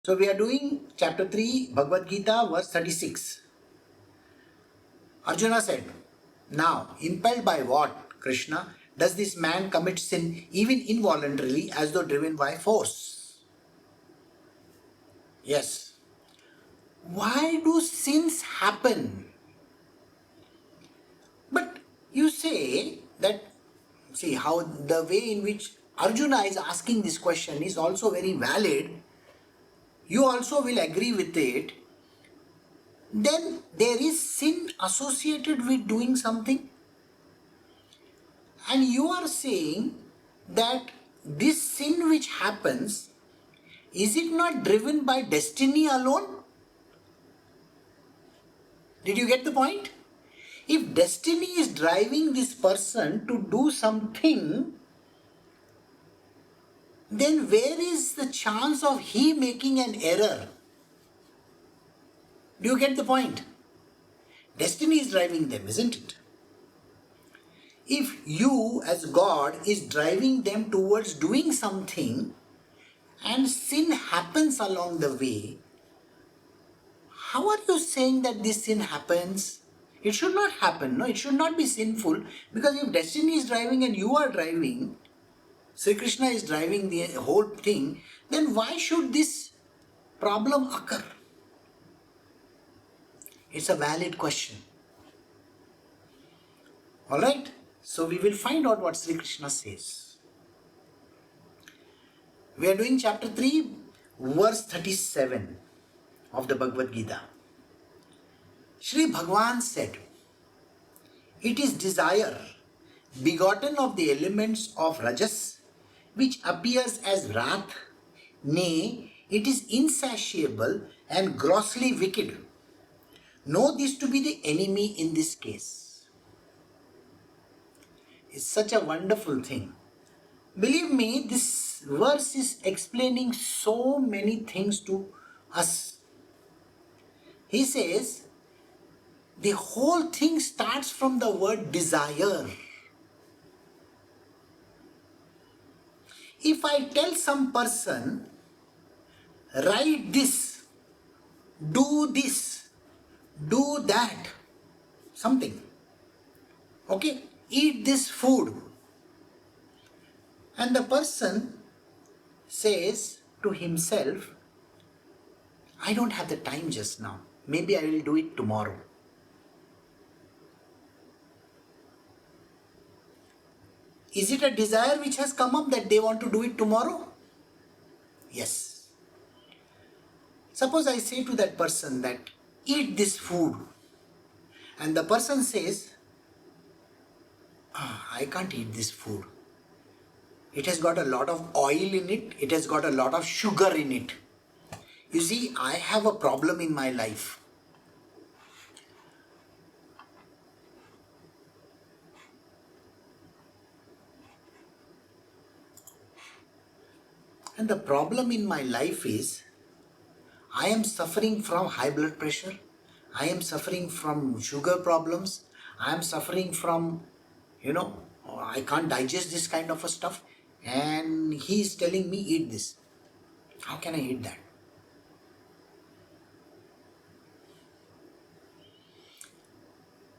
So we are doing chapter 3, Bhagavad Gita, verse 36. Arjuna said, "Now, impelled by what, Krishna, does this man commit sin even involuntarily as though driven by force?" Yes. Why do sins happen? But you say that, see how the way in which Arjuna is asking this question is also very valid. You also will agree with it. Then there is sin associated with doing something. And you are saying that this sin which happens, is it not driven by destiny alone? Did you get the point? If destiny is driving this person to do something, then where is the chance of he making an error? Do you get the point? Destiny is driving them, isn't it? If you as God is driving them towards doing something and sin happens along the way, how are you saying that this sin happens? It should not happen, no? It should not be sinful, because if destiny is driving and you are driving, Shri Krishna is driving the whole thing, then why should this problem occur? It's a valid question. Alright, so we will find out what Shri Krishna says. We are doing chapter 3, verse 37 of the Bhagavad Gita. Shri Bhagavan said, "It is desire, begotten of the elements of Rajas, which appears as wrath, nay, it is insatiable and grossly wicked. Know this to be the enemy in this case." It's such a wonderful thing. Believe me, this verse is explaining so many things to us. He says, the whole thing starts from the word desire. If I tell some person, write this, do that, something, okay, eat this food, and the person says to himself, I don't have the time just now, maybe I will do it tomorrow. Is it a desire which has come up that they want to do it tomorrow? Yes. Suppose I say to that person that, eat this food, and the person says, I can't eat this food. It has got a lot of oil in it, it has got a lot of sugar in it. You see, I have a problem in my life. And the problem in my life is, I am suffering from high blood pressure, I am suffering from sugar problems, I am suffering from, I can't digest this kind of a stuff, and he is telling me eat this. How can I eat that?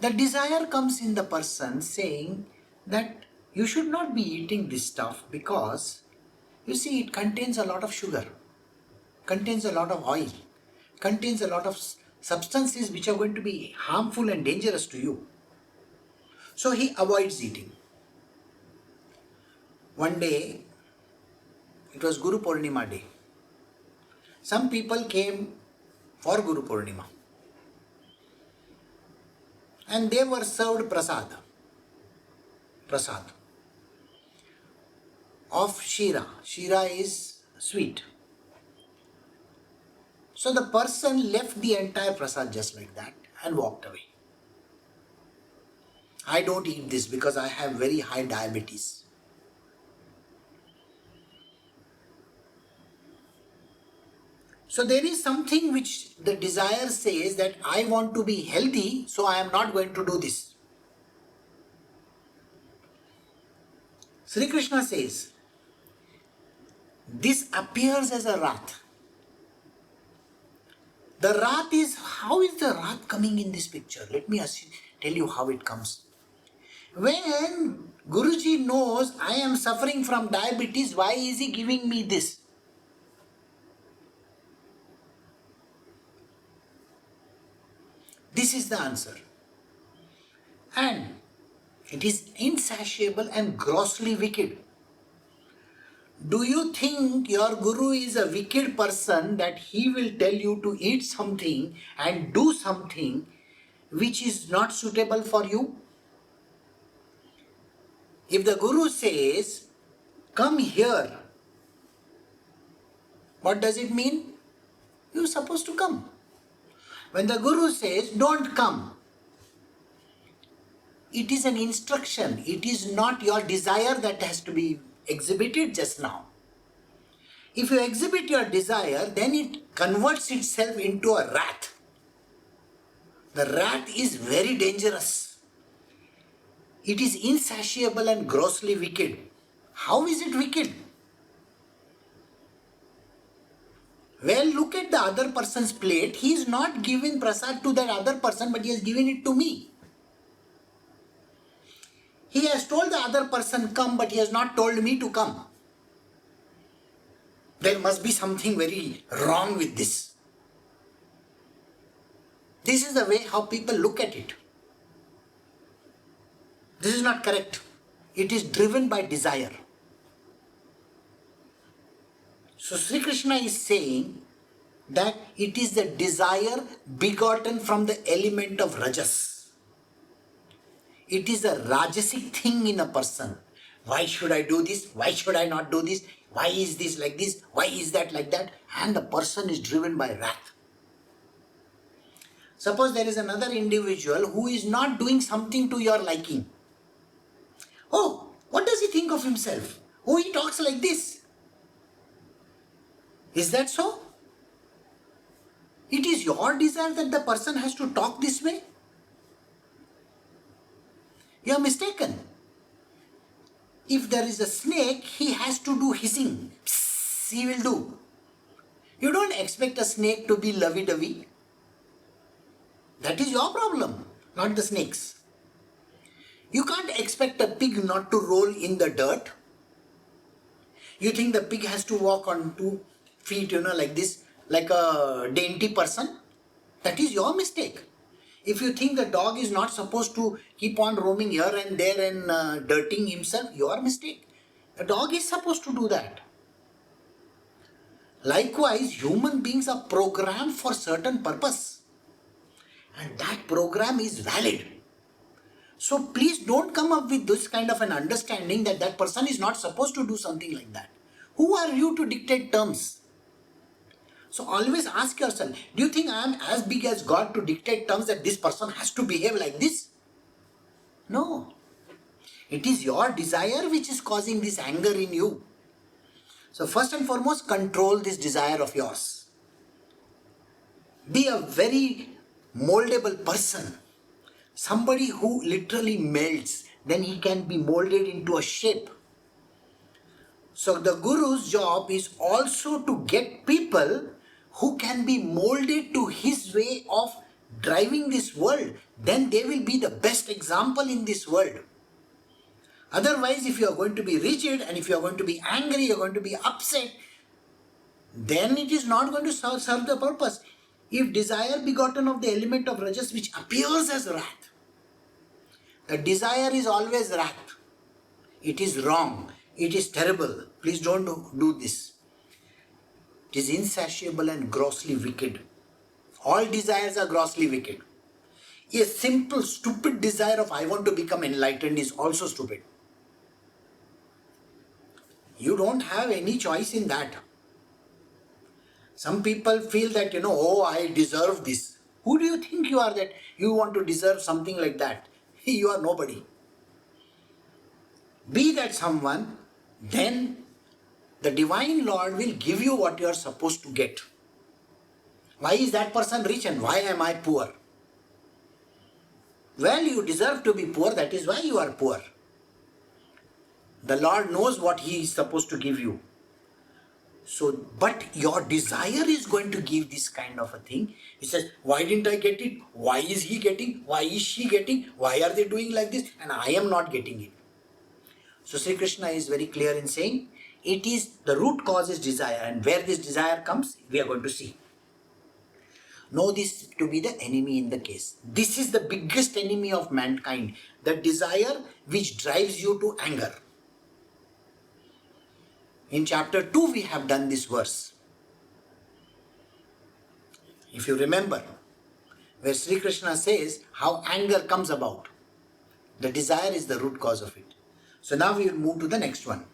The desire comes in the person saying that you should not be eating this stuff because, you see, it contains a lot of sugar, contains a lot of oil, contains a lot of substances which are going to be harmful and dangerous to you. So he avoids eating. One day, it was Guru Purnima day. Some people came for Guru Purnima and they were served prasad of Shira. Shira is sweet. So the person left the entire prasad just like that and walked away. I don't eat this because I have very high diabetes. So there is something which the desire says that I want to be healthy, so I am not going to do this. Shri Krishna says, this appears as a wrath. The wrath is, how is the wrath coming in this picture? Let me tell you how it comes. When Guruji knows I am suffering from diabetes, why is he giving me this? This is the answer. And it is insatiable and grossly wicked. Do you think your Guru is a wicked person that he will tell you to eat something and do something which is not suitable for you? If the Guru says, come here, what does it mean? You are supposed to come. When the Guru says, don't come, it is an instruction. It is not your desire that has to be exhibited just now. If you exhibit your desire, then it converts itself into a wrath. The wrath is very dangerous. It is insatiable and grossly wicked. How is it wicked? Well, look at the other person's plate. He is not giving prasad to that other person, but he has given it to me. He has told the other person come, but he has not told me to come. There must be something very wrong with this. This is the way how people look at it. This is not correct. It is driven by desire. So Shri Krishna is saying that it is the desire begotten from the element of rajas. It is a rajasic thing in a person. Why should I do this? Why should I not do this? Why is this like this? Why is that like that? And the person is driven by wrath. Suppose there is another individual who is not doing something to your liking. Oh, what does he think of himself? Oh, he talks like this. Is that so? It is your desire that the person has to talk this way? You are mistaken. If there is a snake, he has to do hissing. Psst, he will do. You don't expect a snake to be lovey-dovey. That is your problem, not the snake's. You can't expect a pig not to roll in the dirt. You think the pig has to walk on 2 feet, like this, like a dainty person? That is your mistake. If you think the dog is not supposed to keep on roaming here and there and dirtying himself, your mistake. The dog is supposed to do that. Likewise, human beings are programmed for certain purpose. And that program is valid. So please don't come up with this kind of an understanding that that person is not supposed to do something like that. Who are you to dictate terms? So always ask yourself, do you think I am as big as God to dictate terms that this person has to behave like this? No. It is your desire which is causing this anger in you. So first and foremost, control this desire of yours. Be a very moldable person. Somebody who literally melts, then he can be molded into a shape. So the Guru's job is also to get people who can be molded to his way of driving this world. Then they will be the best example in this world. Otherwise, if you are going to be rigid and if you are going to be angry, you are going to be upset, then it is not going to serve the purpose. If desire begotten of the element of rajas which appears as wrath, the desire is always wrath. It is wrong. It is terrible. Please don't do this. It is insatiable and grossly wicked. All desires are grossly wicked. A simple, stupid desire of I want to become enlightened is also stupid. You don't have any choice in that. Some people feel that, oh, I deserve this. Who do you think you are that you want to deserve something like that? You are nobody. Be that someone, then the Divine Lord will give you what you are supposed to get. Why is that person rich and why am I poor? Well, you deserve to be poor, that is why you are poor. The Lord knows what He is supposed to give you. So, but your desire is going to give this kind of a thing. He says, why didn't I get it? Why is he getting? Why is she getting? Why are they doing like this? And I am not getting it. So Shri Krishna is very clear in saying, it is the root cause is desire, and where this desire comes, we are going to see. Know this to be the enemy in the case. This is the biggest enemy of mankind, the desire which drives you to anger. In chapter 2 we have done this verse. If you remember, where Shri Krishna says how anger comes about. The desire is the root cause of it. So now we will move to the next one.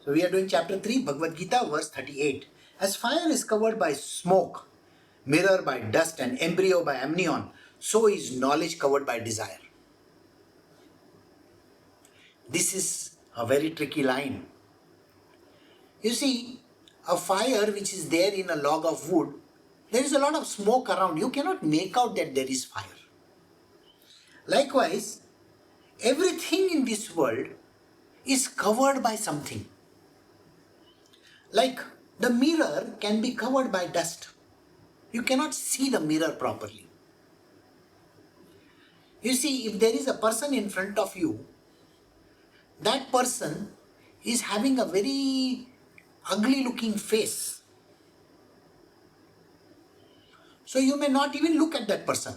So we are doing chapter 3, Bhagavad Gita, verse 38. As fire is covered by smoke, mirror by dust, and embryo by amnion, so is knowledge covered by desire. This is a very tricky line. You see, a fire which is there in a log of wood, there is a lot of smoke around. You cannot make out that there is fire. Likewise, everything in this world is covered by something. Like the mirror can be covered by dust. You cannot see the mirror properly. You see, if there is a person in front of you, that person is having a very ugly looking face. So you may not even look at that person.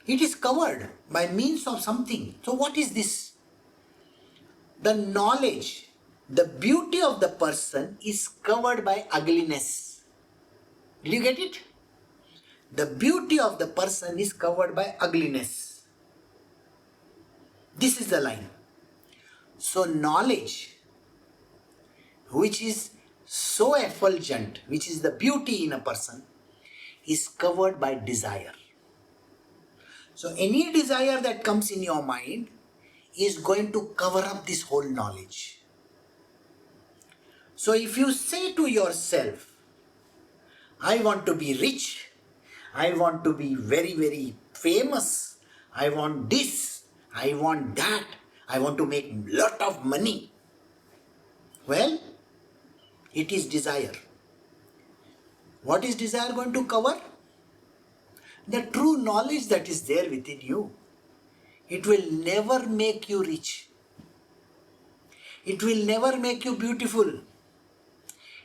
It is covered by means of something. So what is this? The knowledge, the beauty of the person is covered by ugliness. Did you get it? The beauty of the person is covered by ugliness. This is the line. So knowledge, which is so effulgent, which is the beauty in a person, is covered by desire. So any desire that comes in your mind is going to cover up this whole knowledge. So if you say to yourself, I want to be rich, I want to be very, very famous, I want this, I want that, I want to make a lot of money. Well, it is desire. What is desire going to cover? The true knowledge that is there within you. It will never make you rich. It will never make you beautiful.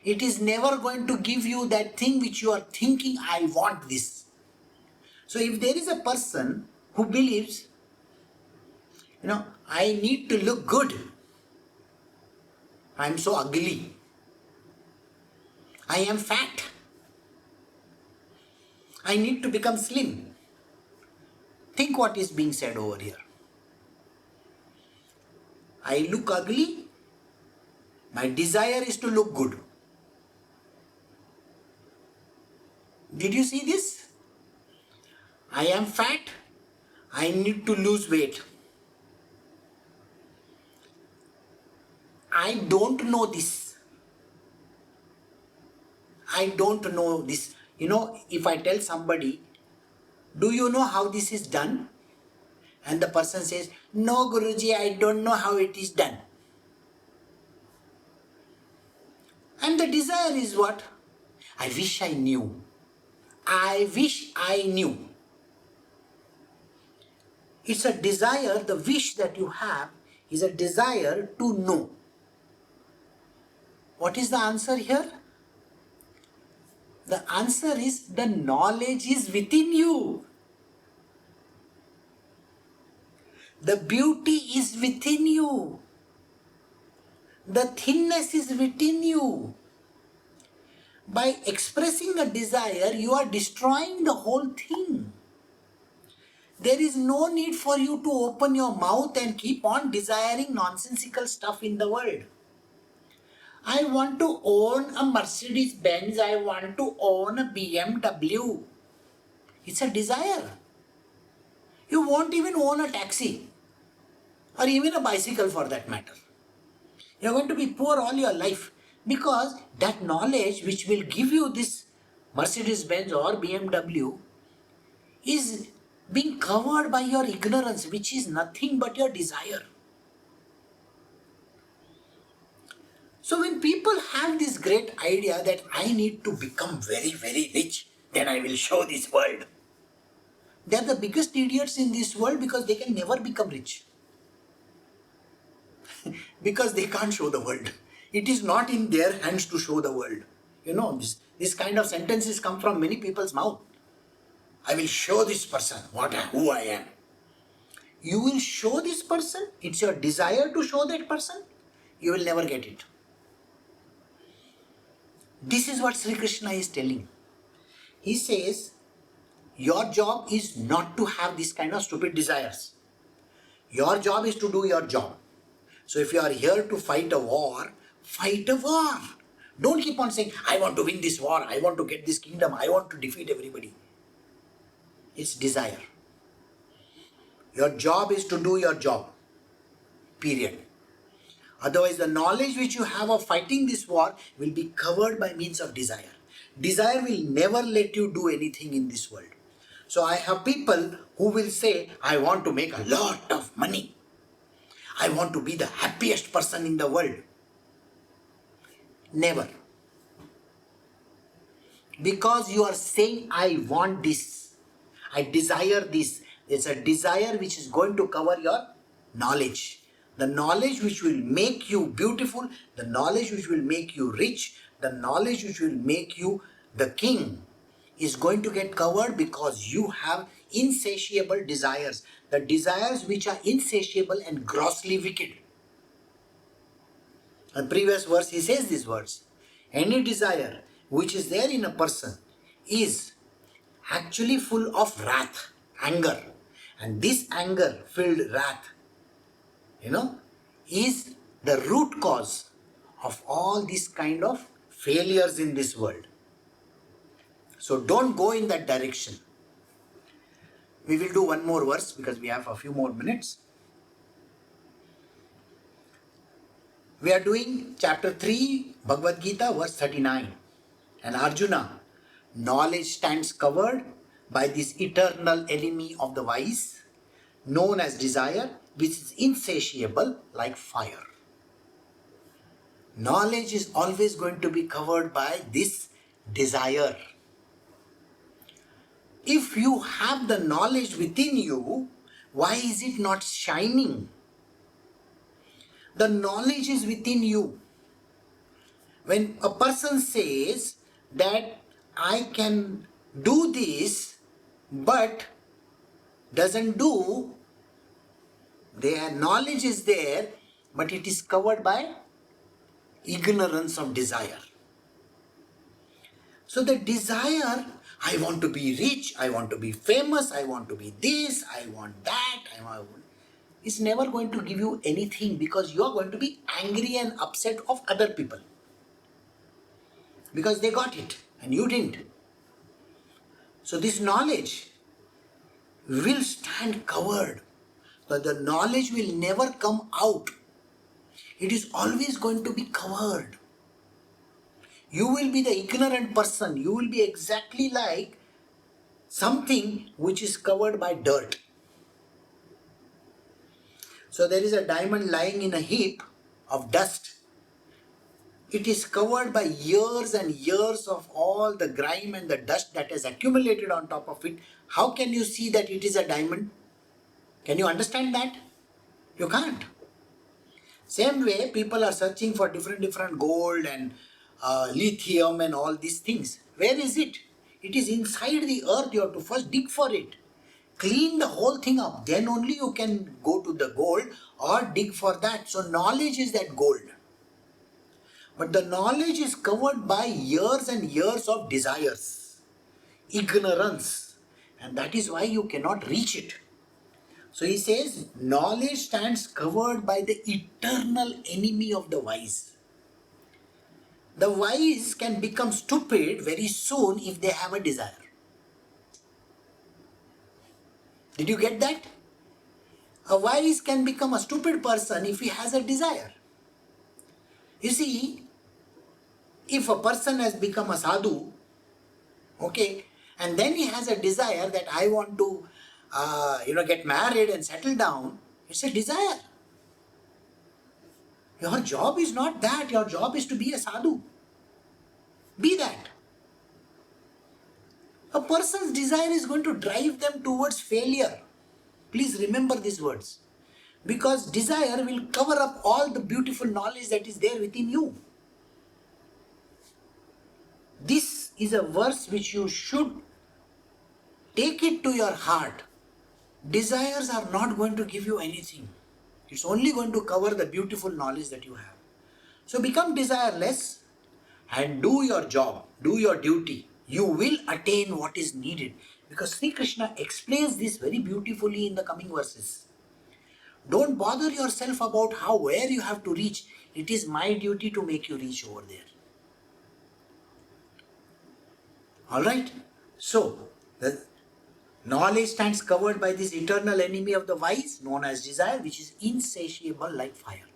It is never going to give you that thing which you are thinking, I want this. So if there is a person who believes, I need to look good. I am so ugly. I am fat. I need to become slim. Think what is being said over here. I look ugly. My desire is to look good. Did you see this? I am fat. I need to lose weight. I don't know this. I don't know this. If I tell somebody, do you know how this is done? And the person says, no Guruji, I don't know how it is done. And the desire is what? I wish I knew. I wish I knew. It's a desire, the wish that you have is a desire to know. What is the answer here? The answer is the knowledge is within you. The beauty is within you. The thinness is within you. By expressing a desire, you are destroying the whole thing. There is no need for you to open your mouth and keep on desiring nonsensical stuff in the world. I want to own a Mercedes Benz. I want to own a BMW. It's a desire. You won't even own a taxi or even a bicycle for that matter. You're going to be poor all your life because that knowledge which will give you this Mercedes Benz or BMW is being covered by your ignorance, which is nothing but your desire. So when people have this great idea that I need to become very, very rich, then I will show this world. They are the biggest idiots in this world because they can never become rich. Because they can't show the world. It is not in their hands to show the world. This kind of sentences come from many people's mouth. I will show this person who I am. You will show this person? It's your desire to show that person? You will never get it. This is what Shri Krishna is telling. He says, your job is not to have this kind of stupid desires. Your job is to do your job. So if you are here to fight a war, fight a war. Don't keep on saying, I want to win this war, I want to get this kingdom, I want to defeat everybody. It's desire. Your job is to do your job. Period. Otherwise, the knowledge which you have of fighting this war will be covered by means of desire. Desire will never let you do anything in this world. So I have people who will say, I want to make a lot of money. I want to be the happiest person in the world. Never. Because you are saying, I want this. I desire this. It's a desire which is going to cover your knowledge. The knowledge which will make you beautiful, the knowledge which will make you rich, the knowledge which will make you the king is going to get covered because you have insatiable desires. The desires which are insatiable and grossly wicked. In the previous verse he says these words. Any desire which is there in a person is actually full of wrath, anger. And this anger filled wrath, is the root cause of all these kind of failures in this world. So don't go in that direction. We will do one more verse because we have a few more minutes. We are doing chapter 3, Bhagavad Gita, verse 39. And Arjuna, knowledge stands covered by this eternal enemy of the wise, known as desire, which is insatiable like fire. Knowledge is always going to be covered by this desire. If you have the knowledge within you, why is it not shining? The knowledge is within you. When a person says that I can do this but doesn't do, their knowledge is there but it is covered by ignorance of desire. So the desire, I want to be rich, I want to be famous, I want to be this, I want that, it's never going to give you anything because you are going to be angry and upset of other people. Because they got it and you didn't. So this knowledge will stand covered. But the knowledge will never come out. It is always going to be covered. You will be the ignorant person. You will be exactly like something which is covered by dirt. So there is a diamond lying in a heap of dust. It is covered by years and years of all the grime and the dust that has accumulated on top of it. How can you see that it is a diamond? Can you understand that? You can't. Same way, people are searching for different gold and lithium and all these things. Where is it? It is inside the earth. You have to first dig for it. Clean the whole thing up. Then only you can go to the gold or dig for that. So knowledge is that gold. But the knowledge is covered by years and years of desires, ignorance. And that is why you cannot reach it. So he says, knowledge stands covered by the eternal enemy of the wise. The wise can become stupid very soon if they have a desire. Did you get that? A wise can become a stupid person if he has a desire. You see, if a person has become a sadhu, okay, and then he has a desire that I want to get married and settle down, it's a desire. Your job is not that. Your job is to be a sadhu. Be that. A person's desire is going to drive them towards failure. Please remember these words. Because desire will cover up all the beautiful knowledge that is there within you. This is a verse which you should take it to your heart. Desires are not going to give you anything. It's only going to cover the beautiful knowledge that you have. So become desireless and do your job, do your duty. You will attain what is needed. Because Sri Krishna explains this very beautifully in the coming verses. Don't bother yourself about where you have to reach. It is my duty to make you reach over there. Alright? So, the knowledge stands covered by this eternal enemy of the wise, known as desire, which is insatiable like fire.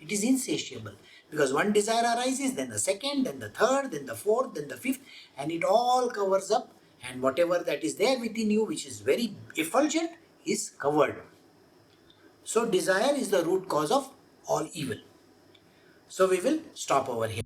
It is insatiable. Because one desire arises, then the second, then the third, then the fourth, then the fifth, and it all covers up, and whatever that is there within you, which is very effulgent, is covered. So desire is the root cause of all evil. So we will stop over here.